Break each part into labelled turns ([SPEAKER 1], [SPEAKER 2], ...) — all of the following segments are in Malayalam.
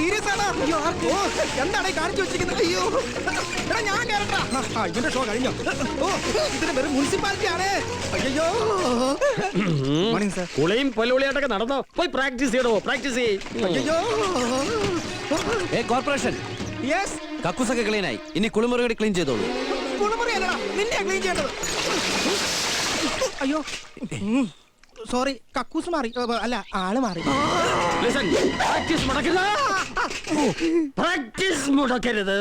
[SPEAKER 1] സീരിയസ് ആണ്. എന്താണ് ഈ കാണിച്ചു വെച്ചിരിക്കുന്നത്? അയ്യോ എടാ ഞാൻ കേറട്ടാ. ഇതിന്റെ ഷോ കഴിഞ്ഞോ? ഓ ഇതിന് വെറും മുനിസിപ്പാലിറ്റി ആണ്. അയ്യോ മോർണിംഗ് സർ.
[SPEAKER 2] കുളിയും പല്ലുളിയായിട്ടൊക്കെ നടന്നോ? പോയി പ്രാക്ടീസ് ചെയ്യണോ? പ്രാക്ടീസ് ചെയ്യ്.
[SPEAKER 1] അയ്യോ
[SPEAKER 3] കോർപ്പറേഷൻ
[SPEAKER 1] യെസ്.
[SPEAKER 3] കക്കൂസൊക്കെ ക്ലീൻ ആയി. ഇനി കുളിമുറി ക്ലീൻ ചെയ്തോളൂ.
[SPEAKER 1] കുളിമുറി അല്ലടാ നിന്നെ ക്ലീൻ ചെയ്യേണ്ടത്. അയ്യോ സോറി കക്കൂസ് മാറി. അല്ല ആള് മാറി.
[SPEAKER 2] Listen, പ്രാക്ടീസ് മുടക്കരുത്. പ്രാക്ടീസ് മുടക്കരുത്.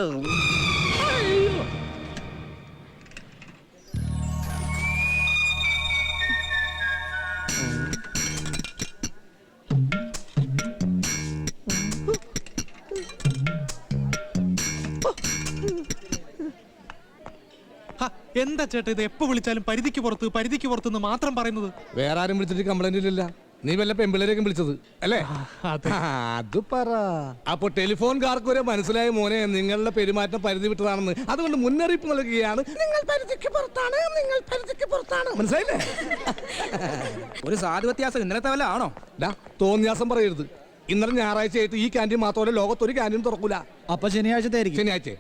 [SPEAKER 4] എന്താ ചേട്ടാ ഇത്? എപ്പോ വിളിച്ചാലും പരിധിക്ക് പുറത്ത് മാത്രം പറയുന്നത്.
[SPEAKER 5] വേറെ ആരും വിളിച്ചിട്ട് കംപ്ലൈന്റ് ഇല്ലല്ല. നീ വല്ല പെമ്പിളരെയൊക്കെ വിളിച്ചത് അല്ലേ? അത് പറ. അപ്പൊ ടെലിഫോൺകാർക്ക് വരെ മനസ്സിലായ മോനെ നിങ്ങളുടെ പെരുമാറ്റം പരിധി വിട്ടതാണെന്ന്. അതുകൊണ്ട് മുന്നറിയിപ്പ് നൽകുകയാണ്. നിങ്ങൾ പരിധിക്ക് പുറത്താണ്, നിങ്ങൾ പരിധിക്ക് പുറത്താണ്. മനസ്സിലായില്ലേ?
[SPEAKER 1] ഒരു സാധു വ്യത്യാസം ഇന്നലത്തെ വല്ല ആണോ?
[SPEAKER 5] തോന്നിയാസം പറയരുത്. ഇന്നലെ ഞായറാഴ്ചയായിട്ട് ഈ ക്യാൻറ്റീൻ മാത്രമല്ല ലോകത്തൊരു ക്യാൻറ്റീൻ തുറക്കൂല.
[SPEAKER 1] അപ്പൊ ശനിയാഴ്ച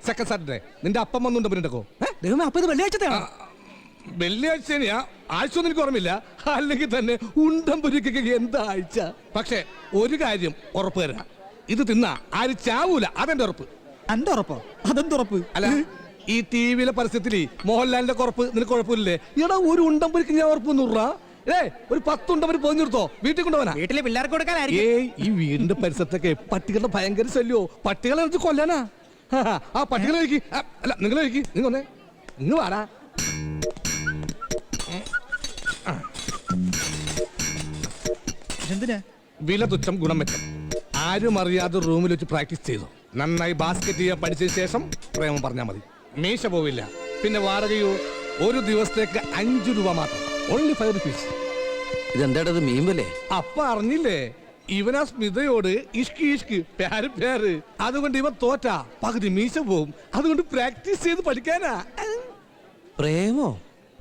[SPEAKER 5] സെക്കൻഡ് സാറ്റർഡേ. നിന്റെ അപ്പം വന്നുണ്ടോ പിന്നെക്കോ?
[SPEAKER 1] അപ്പൊ ഇത് വെള്ളിയാഴ്ചത്തെയാണോ?
[SPEAKER 5] വെള്ളിയാഴ്ച ശനിയാ? ആഴ്ച ഒന്നും എനിക്ക് ഓർമ്മയില്ല. അല്ലെങ്കിൽ തന്നെ ഉണ്ടംപുരിക്കൊക്കെ എന്താ ആഴ്ച? പക്ഷെ ഒരു കാര്യം ഉറപ്പ് തരാം, ഇത് തിന്നാ ആരും ചാവൂല. അതെന്റെ ഉറപ്പ്.
[SPEAKER 1] എന്റെ ഉറപ്പോ? അതെന്തുറപ്പ്?
[SPEAKER 5] അല്ല ഈ ടി വിയിലെ പരസ്യത്തിൽ മോഹൻലാലിന്റെ കുറപ്പ് നിനക്ക് കുഴപ്പമില്ലേ? എടാ ഒരു ഉണ്ടംപുരിക്ക് ഞാൻ ഉറപ്പ് നൂറാ. ഒരു 10 ഉണ്ടമ്പര് പോഞ്ഞെടുത്തോ വീട്ടിൽ കൊണ്ടുപോകാനാ?
[SPEAKER 1] വീട്ടിലെ പിള്ളേർക്ക് കൊടുക്കാനായിരിക്കും.
[SPEAKER 5] ഈ വീടിന്റെ പരിസരത്തൊക്കെ പട്ടികളുടെ ഭയങ്കര ശല്യോ. പട്ടികളെ വെച്ച് കൊല്ലാനാ. ആ പട്ടികളെ അല്ല നിങ്ങളെ നിങ്ങൾ വന്നേ, നിങ്ങൾ വാടാ.
[SPEAKER 1] എന്തിനാ?
[SPEAKER 5] വില തുച്ഛം ഗുണം മെച്ചം. ആരും അറിയാതെ റൂമിൽ വെച്ച് പ്രാക്ടീസ് ചെയ്തു. നന്നായി ബാസ്കറ്റ് ചെയ്യാൻ പഠിച്ചതിന് ശേഷം പ്രേമം പറഞ്ഞാൽ മതി. മീശ പോവില്ല. പിന്നെ വാടകയോ ഒരു ദിവസത്തേക്ക് 5 രൂപ മാത്രം. Only 5 rupees.
[SPEAKER 3] ഇതെന്താടത് മീമ്പല്ലേ?
[SPEAKER 5] അപ്പ അറിഞ്ഞില്ലേ? ഇവനാ സ്മിതയോട് ഇഷ്കി ഇഷ്കി പ്യാര് പ്യാര്. അതുകൊണ്ട് ഇവൻ തോറ്റാ പകുതി മീശ പോവും. അതുകൊണ്ട് പ്രാക്ടീസ് ചെയ്ത് പഠിക്കാനാ.
[SPEAKER 3] പ്രേമോ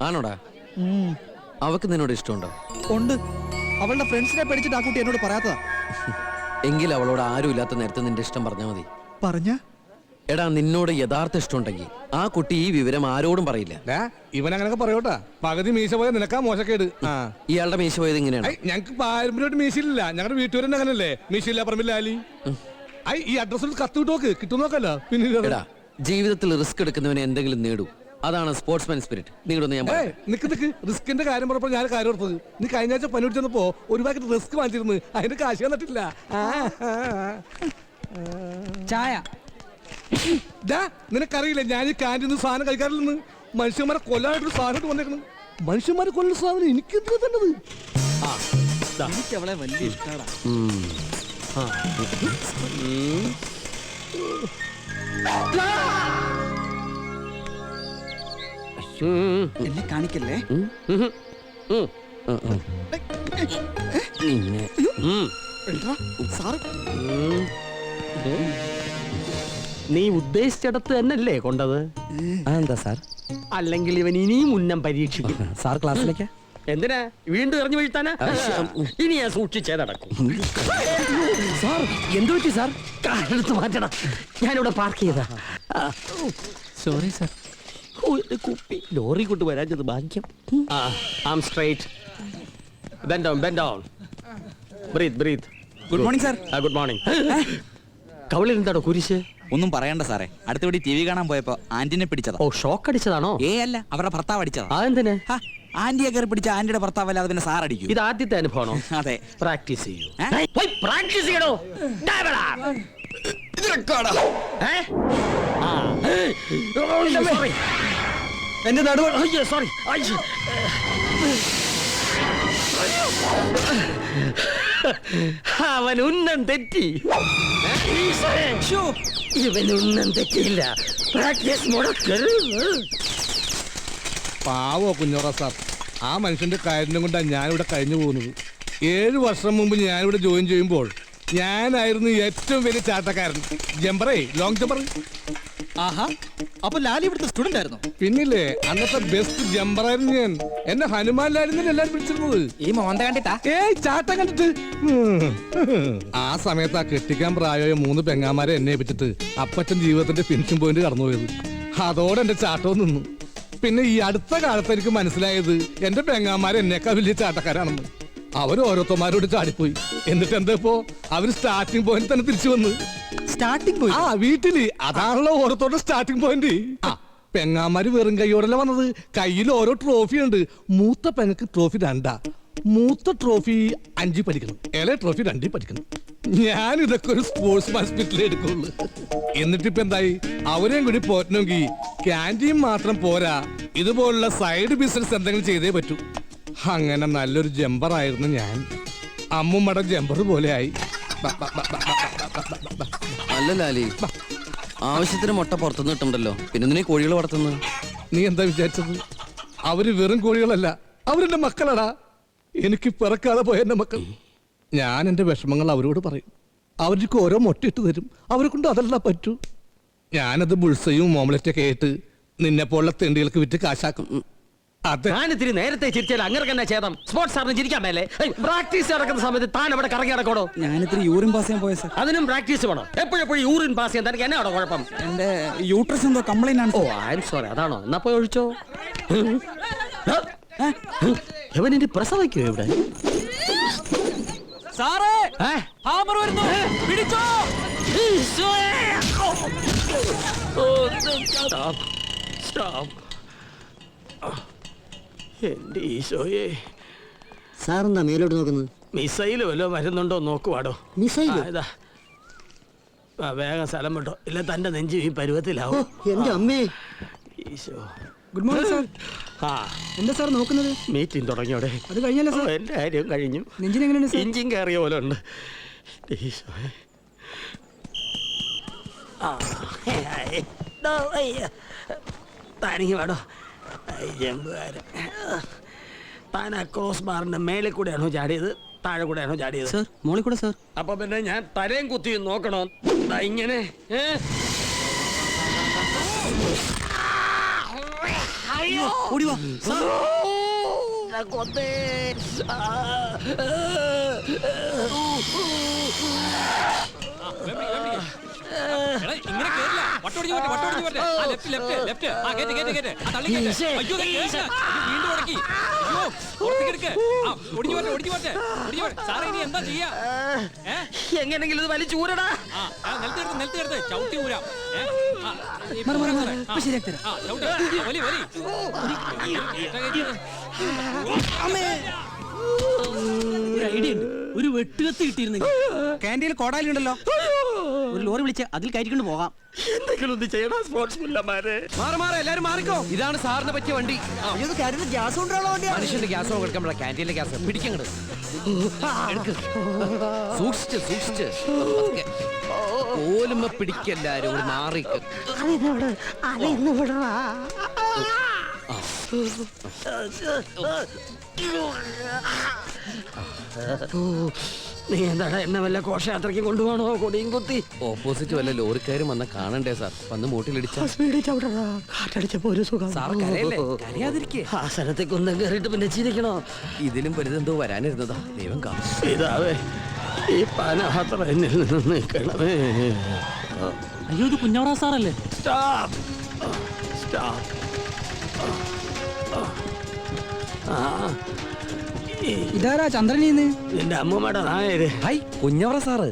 [SPEAKER 3] ആണോടാ? അവക്ക് നിന്നോട് ഇഷ്ടമുണ്ടോ?
[SPEAKER 1] ഉണ്ട്. അവളുടെ ഫ്രണ്ട്സിനെ പഠിച്ചിട്ട് ആ കുട്ടി എന്നോട് പറയാത്തതാ.
[SPEAKER 3] എങ്കിൽ അവളോട് ആരും ഇല്ലാത്ത നേരത്തെ നിന്റെ ഇഷ്ടം പറഞ്ഞാൽ മതി.
[SPEAKER 1] പറഞ്ഞ
[SPEAKER 3] എടാ നിന്നോട് യഥാർത്ഥ ഇഷ്ടമുണ്ടെങ്കിൽ ആ കുട്ടി ഈ വിവരം ആരോടും പറയില്ല.
[SPEAKER 5] ഇവൻ അങ്ങനൊക്കെ പറയോട്ടാ. പകുതി മീശ പോയ നിനക്കാ മോശക്കേട്.
[SPEAKER 3] ഇയാളുടെ മീശ പോയത് ഇങ്ങനെയാണ്.
[SPEAKER 5] ഞങ്ങക്ക് പാരമ്പര്യമായിട്ട് മീശയില്ല. ഞങ്ങളുടെ വീട്ടുകാരൻ അങ്ങനല്ലേ? മീശയില്ല പറമ്പില്ല ആലി. ഈ അഡ്രസ്സിൽ കത്ത് വിട്ടോക്ക് കിട്ടും നോക്കല്ല. പിന്നെ
[SPEAKER 3] ജീവിതത്തിൽ റിസ്ക് എടുക്കുന്നവനെ എന്തെങ്കിലും നേടൂ. അതാണ് സ്പോർട്സ്മാൻ സ്പിരിറ്റ്. നിങ്ങളൊന്ന് ഞാൻ
[SPEAKER 5] നിക്ക് റിസ്കിന്റെ കാര്യം പറഞ്ഞപ്പോൾ ഞാൻ കാര്യം ഓർത്തത്. നീ കഴിഞ്ഞ ആഴ്ച പനി പിടിച്ചപ്പോ ഒരു പാക്കറ്റ് റിസ്ക് വാങ്ങിച്ചിരുന്നു. അതിന്റെ കാശ് തന്നിട്ടില്ല.
[SPEAKER 1] ചായ
[SPEAKER 5] നിനക്കറിയില്ല ഞാൻ ഈ ക്യാൻറ്റീന്ന് സാധനം കഴിക്കാറില്ലെന്ന്. മനുഷ്യന്മാരെ കൊല്ലാനായിട്ടൊരു സാധനം വന്നേക്കുന്നു. മനുഷ്യന്മാരെ കൊല്ലുന്ന സാധനം എനിക്ക് എന്തിനാ തന്നത്?
[SPEAKER 1] എനിക്ക് അവളെ വലിയ ഇഷ്ടമാണ്. എന്നെ കാണിക്കല്ലേ.
[SPEAKER 2] നീ ഉദ്ദേശിച്ചിടത്ത് തന്നെയല്ലേ കൊണ്ടത്?
[SPEAKER 3] എന്താ സാർ?
[SPEAKER 2] അല്ലെങ്കിൽ ഇവൻ ഇനിയും ഉന്നം പരീക്ഷിക്കും.
[SPEAKER 3] സാർ ക്ലാസ്സിലേക്കാ?
[SPEAKER 2] എന്തിനാ വീണ്ടും എറിഞ്ഞു വീഴ്ത്താനാ? ഇനി ഞാൻ സൂക്ഷിച്ചേ നടക്കും.
[SPEAKER 3] സാർ എന്തു പറ്റി സാർ?
[SPEAKER 2] കാറെടുത്ത് മാറ്റണം. ഞാനിവിടെ പാർക്ക് ചെയ്താ.
[SPEAKER 3] Sorry sir.
[SPEAKER 2] കുപ്പി ലോറി കൊണ്ട് വരാഞ്ഞത് ഭാഗ്യം. Arm straight. Bend down, bend down. Breathe.
[SPEAKER 1] Good morning sir.
[SPEAKER 2] Good morning. കവളിൽ എന്താണോ കുരിശ്?
[SPEAKER 6] ഒന്നും പറയണ്ട സാറേ. അടുത്തപടി ടി വി കാണാൻ പോയപ്പോ ആന്റിനെ പിടിച്ചതാ.
[SPEAKER 2] ഓ ഷോക്ക് അടിച്ചതാണോ?
[SPEAKER 6] അല്ല, അവരുടെ ഭർത്താവ് അടിച്ചതാ.
[SPEAKER 2] അതെന്തിന്?
[SPEAKER 6] ആന്റിയെ കയറി പിടിച്ച ആന്റിയുടെ ഭർത്താവ് അല്ലാതെ പിന്നെ സാർ അടിക്കും.
[SPEAKER 2] ഇത് ആദ്യത്തെ അനുഭവമാണോ?
[SPEAKER 6] അതെ.
[SPEAKER 2] പ്രാക്ടീസ് ചെയ്യൂ. പ്രാക്ടീസ് ചെയ്യണോ? എന്റെ നടുവ്. സോറി. അവൻ ഉന്നം തെറ്റി. ഇവൻ ഉന്നം തെറ്റിയില്ല. പ്രാക്ടീസ് മുടക്കരുത്.
[SPEAKER 5] പാവോ കുഞ്ഞോറ സാർ. ആ മനുഷ്യന്റെ കാര്യം കൊണ്ടാണ് ഞാനിവിടെ കഴിഞ്ഞു പോകുന്നത്. 7 വർഷം മുമ്പ് ഞാനിവിടെ ജോയിൻ ചെയ്യുമ്പോൾ ഞാനായിരുന്നു ഏറ്റവും വലിയ ചാട്ടക്കാരൻ. ജമ്പറേ, ലോങ് ജമ്പർ.
[SPEAKER 1] ആഹാ, അപ്പൊ ലാലി ഇവിടുത്തെ സ്റ്റുഡന്റ് ആയിരുന്നു.
[SPEAKER 5] പിന്നില്ലേ അന്നത്തെ ബെസ്റ്റ് ജമ്പറായിരുന്നു ഞാൻ. എന്നെ ഹനുമാനിലായിരുന്നു എല്ലാരും വിളിച്ചിരുന്നത്.
[SPEAKER 1] ഈ മോന്ത കണ്ടിട്ടാ?
[SPEAKER 5] ഏയ് ചാട്ടം കണ്ടിട്ട്. ആ സമയത്ത് ആ കെട്ടിക്കാൻ പ്രായമായ 3 പെങ്ങാമാരെ എന്നെ ഏൽപ്പിച്ചിട്ട് അപ്പച്ചൻ ജീവിതത്തിന്റെ ഫിനിഷിംഗ് പോയിന്റ് കടന്നുപോയത്. അതോടെ എന്റെ ചാട്ടവും നിന്നു. പിന്നെ ഈ അടുത്ത കാലത്ത് എനിക്ക് മനസ്സിലായത് എന്റെ പെങ്ങാമാരെ എന്നേക്കാൾ വലിയ ചാട്ടക്കാരാണെന്ന്. അവര് ഓരോരുത്തന്മാരോട് ചാടിപ്പോയി. എന്നിട്ട് എന്താ ഇപ്പോ അവര് സ്റ്റാർട്ടിംഗ് പോയിന്റ് തന്നെ തിരിച്ചു വന്ന്.
[SPEAKER 1] സ്റ്റാർട്ടിംഗ് പോയി.
[SPEAKER 5] ആ വീട്ടില് അതാണല്ലോ ഓരോരുത്തരുടെ സ്റ്റാർട്ടിംഗ് പോയിന്റ്. ആ പെങ്ങാമാര് വെറും കൈയോടല്ല വന്നത്. കയ്യിൽ ഓരോ ട്രോഫി ഉണ്ട്. മൂത്ത പെങ്ങക്ക് ട്രോഫി 2, മൂത്ത ട്രോഫി 5 പഠിക്കണം, ഇളയ ട്രോഫി 2 പഠിക്കണം. ഞാൻ ഇതൊക്കെ ഒരു സ്പോർട്സ് ഹോസ്പിറ്റലിൽ എടുക്കുള്ളൂ. എന്നിട്ടിപ്പോ എന്തായി? അവരെയും കൂടി പോറ്റണമെങ്കിൽ ക്യാൻറ്റീൻ മാത്രം പോരാ, ഇതുപോലുള്ള സൈഡ് ബിസിനസ് എന്തെങ്കിലും ചെയ്തേ പറ്റൂ. അങ്ങനെ നല്ലൊരു ജമ്പർ ആയിരുന്നു ഞാൻ. അമ്മുമ്മയുടെ ജമ്പർ പോലെ ആയി.
[SPEAKER 3] അല്ല ലാലി, ആവശ്യത്തിന് മുട്ട പുറത്തുനിന്ന് കിട്ടുണ്ടല്ലോ, പിന്നെ നീ കോഴികൾ വളർത്തുന്നത്?
[SPEAKER 5] നീ എന്താ വിചാരിച്ചത്? അവര് വെറും കോഴികളല്ല, അവരെന്റെ മക്കളടാ. എനിക്ക് പിറക്കാതെ പോയ എന്റെ മക്കൾ. ഞാൻ എന്റെ വിഷമങ്ങൾ അവരോട് പറയും. അവർക്ക് ഓരോ മുട്ടയിട്ട് തരും. അവരെ കൊണ്ട് അതല്ല പറ്റൂ. ഞാനത് ബുൾസയും ഓംലെറ്റൊക്കെ ആയിട്ട് നിന്നെ പോലുള്ള തെണ്ടികൾക്ക് വിറ്റ് കാശാക്കും. അതെ,
[SPEAKER 2] ഞാനിത്തിരി നേരത്തെ ചിരിച്ചാൽ അങ്ങനെ തന്നെ ചേതം. സ്പോർട്സ് സാറിന് ചിരിക്കാൻ മേലെ. പ്രാക്ടീസ് നടക്കുന്ന സമയത്ത് താൻ അവിടെ കറങ്ങി നടക്കണോ?
[SPEAKER 1] ഞാനിത്തിരി യൂറിൻ പാസ് ചെയ്യാൻ പോയ സാർ.
[SPEAKER 2] അതിനും പ്രാക്ടീസ് വേണം. എപ്പോഴെപ്പോഴും യൂറിൻ പാസ് ചെയ്യാൻ തനിക്ക് എന്നാണോ കുഴപ്പം?
[SPEAKER 1] എന്റെ യൂട്രസ് എന്തോ കംപ്ലൈന്റ് ആണ്.
[SPEAKER 2] ഓ ഐ എം സോറി. അതാണോ? എന്നാ പോയി ഒഴിച്ചോ. ഇവനിന്റെ പ്രസവിക്കോ ഇവിടെ?
[SPEAKER 1] സാറേ, ഹാമർ വരുന്നു, പിടിച്ചോ.
[SPEAKER 2] എന്റെ ഈശോയെ.
[SPEAKER 7] സാറെന്താ മേലോട്ട് നോക്കുന്നത്?
[SPEAKER 2] മിസൈല് വല്ലോ വരുന്നുണ്ടോ നോക്കുവാടോ.
[SPEAKER 7] മിസൈൽ?
[SPEAKER 2] ഇതാ വേഗം സ്ഥലം വിട്ടോ, ഇല്ല തന്റെ നെഞ്ചു ഈ പരുവത്തിലാവും.
[SPEAKER 7] എന്റെ അമ്മേ.
[SPEAKER 2] ഈശോ.
[SPEAKER 1] Good morning sir.
[SPEAKER 2] ആ
[SPEAKER 1] എന്താ സാർ നോക്കുന്നത്?
[SPEAKER 2] മീറ്റിംഗ് തുടങ്ങിയോടെ.
[SPEAKER 1] അത് കഴിഞ്ഞല്ലോ സാർ.
[SPEAKER 2] എന്റെ കാര്യം കഴിഞ്ഞു.
[SPEAKER 1] നെഞ്ചിനെങ്ങനെയാണ് സാർ?
[SPEAKER 2] ഇഞ്ചിൻ കയറിയ പോലെ ഉണ്ട്. ഈശോയെ. താനിക്ക് വേടോ ജമ്പുകാരൻ. താൻ ആ ക്രോസ് ബാറിന്റെ മേലെ കൂടെയാണോ ചാടിയത്, താഴെ കൂടെയാണോ ചാടിയത്?
[SPEAKER 7] സാർ മോളിൽ കൂടെ സാർ.
[SPEAKER 2] അപ്പൊ പിന്നെ ഞാൻ തലയും കുത്തി നോക്കണോ? ഇങ്ങനെ
[SPEAKER 7] ഓടിവാ സാർ.
[SPEAKER 2] കൊത്തേ. എങ്ങനെങ്കിലും ഇത് വലിച്ചൂരടാ.
[SPEAKER 7] ഒരു ഐഡിയ ഉണ്ട്. ഒരു വെട്ടുകത്ത് കിട്ടിയിരുന്നെങ്കിൽ.
[SPEAKER 1] ക്യാൻറ്റീനിൽ കോടാലിയുണ്ടല്ലോ.
[SPEAKER 7] ഒരു ലോറി വിളിച്ച് അതിൽ കയറ്റിക്കൊണ്ട് പോകാം.
[SPEAKER 2] എന്തെങ്കിലും ഒന്ന് ചെയ്യണം സ്പോർട്സ് മുല്ലമാരെ.
[SPEAKER 1] എല്ലാരും മാറിക്കോ.
[SPEAKER 3] ഇതാണ് സാറിന് പറ്റിയ വണ്ടി.
[SPEAKER 7] ഗ്യാസ് കൊണ്ടുള്ള വണ്ടിയാണ്.
[SPEAKER 3] മനുഷ്യന്റെ ഗ്യാസ് കൊടുക്കാൻ ക്യാൻറ്റീനിലെ ഗ്യാസ് പിടിക്കങ്ങട്. സൂക്ഷിച്ച് സൂക്ഷിച്ച് പോലുമ്പോ പിടിക്കെല്ലാരും ഒരു മാറിക്ക്.
[SPEAKER 2] നീ എന്താണ് എന്നെ വല്ല ഘോഷയാത്രയ്ക്ക് കൊണ്ടുപോകണോ? കൊടിയും കുത്തി
[SPEAKER 3] ഓപ്പോസിറ്റ് വല്ല ലോറിക്കാരും വന്ന കാണണ്ടേ സാർ? വന്ന് മൂട്ടിലിടിച്ച
[SPEAKER 2] സ്പീഡിൽ ചവിടടാ. കാറ്റടിച്ചപ്പോ ഒരു സുഖം.
[SPEAKER 3] സാർ കരയല്ലേ? കരയാതിരിക്കേ.
[SPEAKER 2] ആ സ്ഥലത്തെ കുന്തം കയറിയിട്ട് പിന്നെ ചിരിക്കണോ?
[SPEAKER 3] ഇതിലും വലുതെന്തോ വരാനിരുന്നതാ. ദൈവം കാണിച്ചു.
[SPEAKER 2] ഇതാവേ ഈ പാനപാത്രം എന്നിൽ നിന്ന് നിൽക്കണമേ.
[SPEAKER 7] അയ്യോ ഇത് കുഞ്ഞവറാ സാറല്ലേ?
[SPEAKER 2] Stop stop.
[SPEAKER 1] ഇതാരാ ചന്ദ്രനീന്ന്?
[SPEAKER 2] നിന്റെ അമ്മൂമ്മയുടെ നായര്.
[SPEAKER 3] High കുഞ്ഞവറ sir.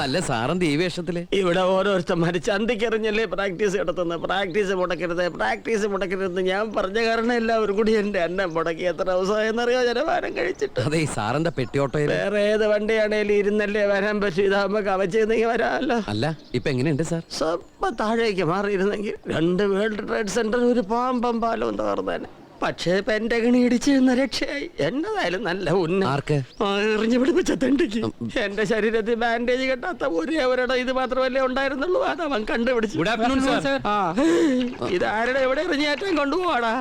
[SPEAKER 3] അല്ല സാറെന്ത് ഈ വേഷത്തില്?
[SPEAKER 2] ഇവിടെ ഓരോരുത്തന്മാര് ചന്തിക്കെറിഞ്ഞല്ലേ പ്രാക്ടീസ് നടത്തുന്നത്. പ്രാക്ടീസ് മുടക്കരുത്, പ്രാക്ടീസ് മുടക്കരുത്. ഞാൻ പറഞ്ഞ കാരണം എല്ലാവരും കൂടി എന്റെ അന്നം മുടക്കി. എത്ര ദിവസമായെന്നറിയോ ജനഭാരം കഴിച്ചിട്ട്.
[SPEAKER 3] അതെ സാറിന്റെ പെട്ടിയോട്ടോയിൽ.
[SPEAKER 2] വേറെ ഏത് വണ്ടിയാണേലും ഇരുന്നല്ലേ വരാൻ പറ്റും. ഇതാകുമ്പോ കവച്ചെന്നെങ്കിൽ വരാമല്ലോ.
[SPEAKER 3] അല്ല ഇപ്പൊ എങ്ങനെയുണ്ട് സാർ?
[SPEAKER 2] സ്വപ്പം താഴേക്ക് മാറിയിരുന്നെങ്കിൽ 2 വേൾഡ് ട്രേഡ് സെന്റർ ഒരു പാമ്പം പാലവും തകർന്നേനെ. പക്ഷേ പെന്റഗണി ഇടിച്ച് എന്ന രക്ഷയായി. എന്നതായാലും നല്ല
[SPEAKER 3] ആർക്ക്?
[SPEAKER 2] എറിഞ്ഞു പിടിപ്പിച്ച തെണ്ടിക്ക്. എന്റെ ശരീരത്തിൽ ബാൻഡേജ് കെട്ടാത്ത ഒരേവരുടെ ഇത് മാത്രമല്ലേ ഉണ്ടായിരുന്നുള്ളൂ. അത് അവൻ കണ്ടുപിടിച്ചു. ഇത് ആരുടെ എവിടെ എറിഞ്ഞേറ്റം കൊണ്ടുപോവാടാ.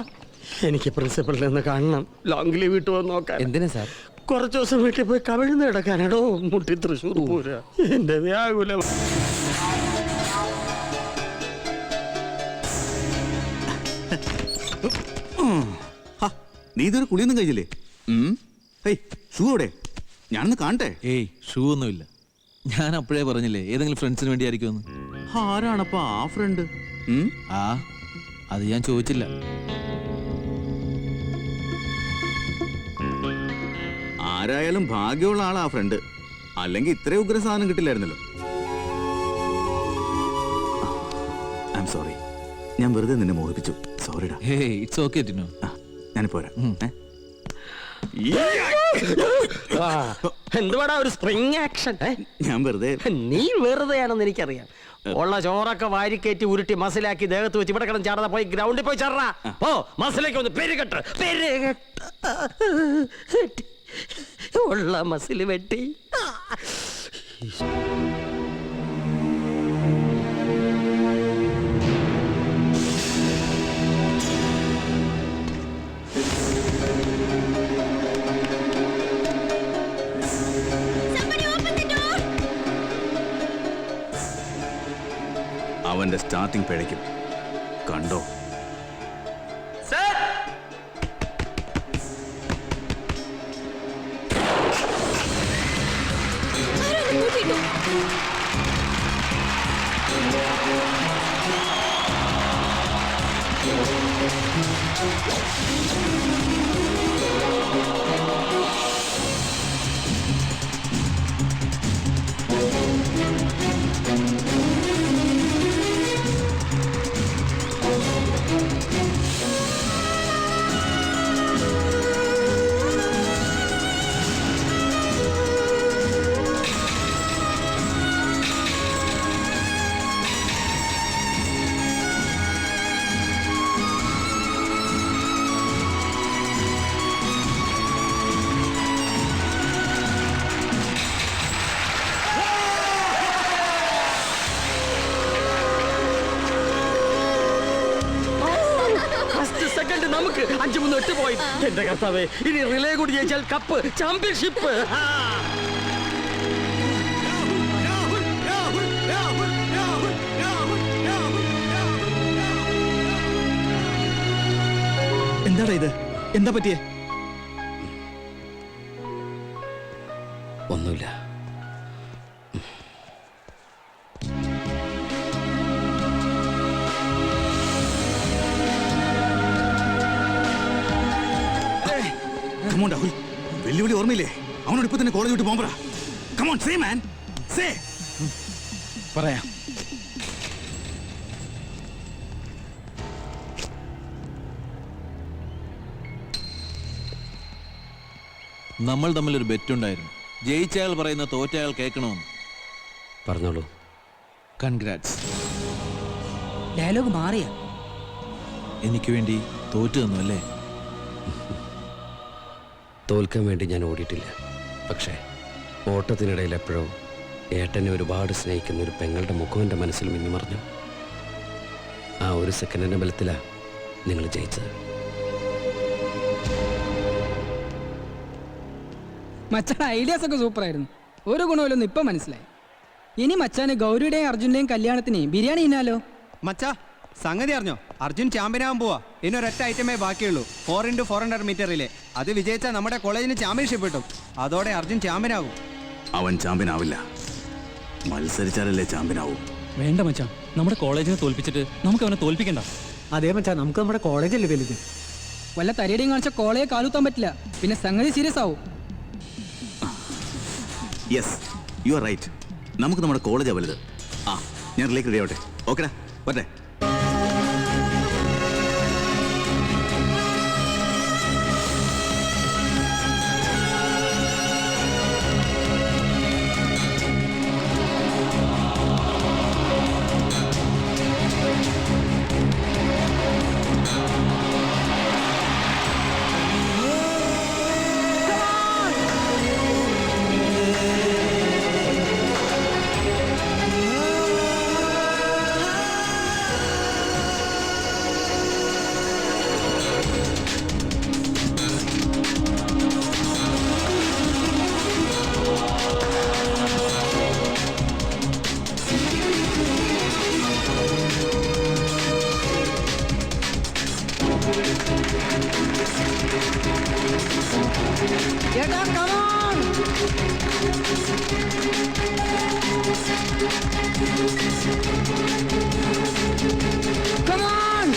[SPEAKER 2] എനിക്ക് പ്രിൻസിപ്പളിൽ നിന്ന് കാണണം. ലോങ് ലീവ് വിട്ടു വന്ന് നോക്കാൻ.
[SPEAKER 3] എന്തിനാ സാർ?
[SPEAKER 2] കുറച്ചു ദിവസം വീട്ടിൽ പോയി കവിഴ്ന്ന് കിടക്കാനാടോ. മുട്ടി തൃശ്ശൂർ പൂര എന്റെ വ്യാകുലം.
[SPEAKER 8] നീ ഇതൊരു കുളിയൊന്നും കഴിച്ചില്ലേ? ഷൂ എവിടെ? ഞാനൊന്ന് കാണട്ടെ.
[SPEAKER 9] ഏയ് ഷൂ ഒന്നുമില്ല. ഞാൻ അപ്പോഴേ പറഞ്ഞില്ലേ ഏതെങ്കിലും ഫ്രണ്ട്സിന് വേണ്ടി ആയിരിക്കുമെന്ന്.
[SPEAKER 8] ആരാണപ്പാ ആ ഫ്രണ്ട്?
[SPEAKER 9] ആ അത് ഞാൻ ചോദിച്ചില്ല.
[SPEAKER 8] ആരായാലും ഭാഗ്യമുള്ള ആളാ ആ ഫ്രണ്ട്. അല്ലെങ്കിൽ ഇത്രയും ഉഗ്ര സാധനം കിട്ടില്ലായിരുന്നല്ലോ. I am sorry. ഞാൻ വെറുതെ നിന്നെ മോഹിപ്പിച്ചു. സോറിടാ.
[SPEAKER 9] Hey it's okay Tino.
[SPEAKER 8] ഞാനിപ്പോ വരാം.
[SPEAKER 2] എന്തുവാടാ ഒരു സ്പ്രിങ് ആക്ഷൻ?
[SPEAKER 8] ഞാൻ വെറുതെ.
[SPEAKER 2] നീ വെറുതെയാണെന്ന് എനിക്കറിയാം. ഉള്ള ചോറൊക്കെ വാരിക്കയറ്റി ഉരുട്ടി മസിലാക്കി ദേഹത്ത് വെച്ച് ഇവിടെ കിടന്ന് ചാടാതെ പോയി ഗ്രൗണ്ടിൽ പോയി ചാടാ. ഓ മസിലേക്ക് ഒന്ന് പെരുകെട്ട് ഉള്ള മസിൽ വെട്ടി.
[SPEAKER 8] അവന്റെ സ്റ്റാർട്ടിംഗ് പിഴയ്ക്കും. കണ്ടോ?
[SPEAKER 2] നമുക്ക് 5-3-8 പോയി. എന്റെ കർത്താവേ, ഇനി റിലേ കൂടി ജയിച്ചാൽ കപ്പ്, ചാമ്പ്യൻഷിപ്പ്.
[SPEAKER 1] എന്താടാ ഇത്? എന്താ പറ്റിയേ?
[SPEAKER 3] ഒന്നുമില്ല.
[SPEAKER 8] രാഹുൽ, വെല്ലുവിളി ഓർമ്മയില്ലേ? അവനോട് ഇപ്പൊ തന്നെ കോളേജ് വിട്ട് പോകാൻ പറ. Come on, say man, say.
[SPEAKER 9] പറയാം. നമ്മൾ തമ്മിലൊരു ബെറ്റുണ്ടായിരുന്നു. ജയിച്ചയാൾ പറയുന്ന തോറ്റയാൾ കേൾക്കണമെന്ന്.
[SPEAKER 3] പറഞ്ഞോളൂ.
[SPEAKER 9] കൺഗ്രാറ്റ്സ്.
[SPEAKER 7] ഡയലോഗ് മാറിയ
[SPEAKER 9] എനിക്ക് വേണ്ടി തോറ്റു തന്നു അല്ലേ?
[SPEAKER 3] തോൽക്കാൻ വേണ്ടി ഞാൻ ഓടിയിട്ടില്ല. പക്ഷേ ഓട്ടത്തിനിടയിൽ എപ്പോഴോ ഏട്ടനെ ഒരുപാട് സ്നേഹിക്കുന്ന ഒരു പെങ്ങളുടെ മുഖം എൻ്റെ മനസ്സിൽ മിന്നിമറിഞ്ഞു. ആ ഒരു സെക്കൻഡിൻ്റെ ബലത്തിലാണ് നിങ്ങൾ ജയിച്ചത്.
[SPEAKER 10] മച്ചാൻ ഐഡിയാസ് ഒക്കെ സൂപ്പറായിരുന്നു. ഒരു ഗുണമില്ലെന്ന് ഇപ്പം മനസ്സിലായി. ഇനി മച്ചാന് ഗൗരിയുടെയും അർജുൻ്റെയും കല്യാണത്തിന് ബിരിയാണി ഇന്നാലോ?
[SPEAKER 1] മച്ചാ, സംഗതി അറിഞ്ഞോ? അർജുൻ ചാമ്പ്യനാകാൻ പോവാ. ഇനി ഒരൊറ്റ ഐറ്റമേ ബാക്കിയുള്ളൂ, 4x400 മീറ്റർ റിലേ. അത് വിജയിച്ചാൽ നമ്മുടെ കോളേജിന് ചാമ്പ്യൻഷിപ്പ് കിട്ടും. അതോടെ അർജുൻ ചാമ്പ്യനാകും.
[SPEAKER 8] അവൻ ചാമ്പ്യൻ ആവില്ല, മത്സരിച്ചാലല്ലേ ചാമ്പ്യനാവൂ.
[SPEAKER 7] വേണ്ട മച്ചാ, നമ്മുടെ കോളേജിനെ തോൽപ്പിച്ചിട്ട് നമുക്ക് അവനെ തോൽപ്പിക്കണ്ട.
[SPEAKER 1] അതേ മച്ചാ, നമുക്ക് നമ്മുടെ കോളേജല്ലേ വലുത്.
[SPEAKER 10] വല്ല തരിയടിയും കാണിച്ച കോളേജ് കാലുത്താൻ പറ്റില്ല. പിന്നെ സംഗതി സീരിയസ് ആവും.
[SPEAKER 8] Yes, you are right. നമുക്ക് നമ്മുടെ കോളേജാ വലുത്. ആ, ഞാൻ റിലേക്ക് റെഡി ആവട്ടെ. ഓക്കെടാ, പറ്റേ.
[SPEAKER 1] ചേട്ടാ കമോൺ.
[SPEAKER 10] Come on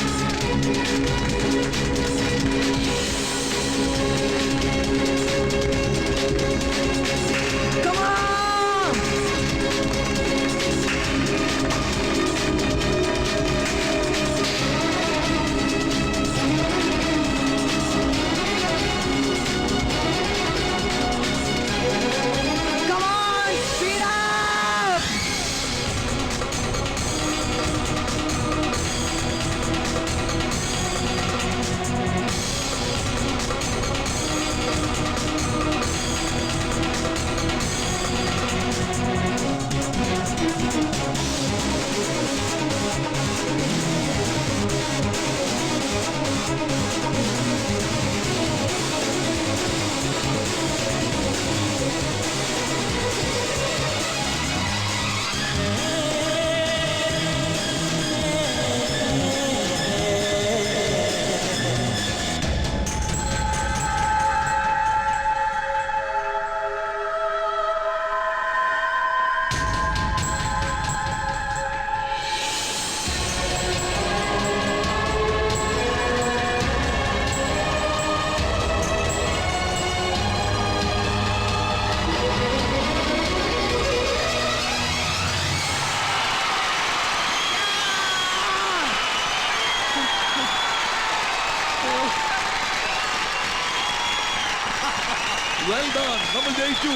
[SPEAKER 9] Well done. നമ്മൾ ജയിച്ചു.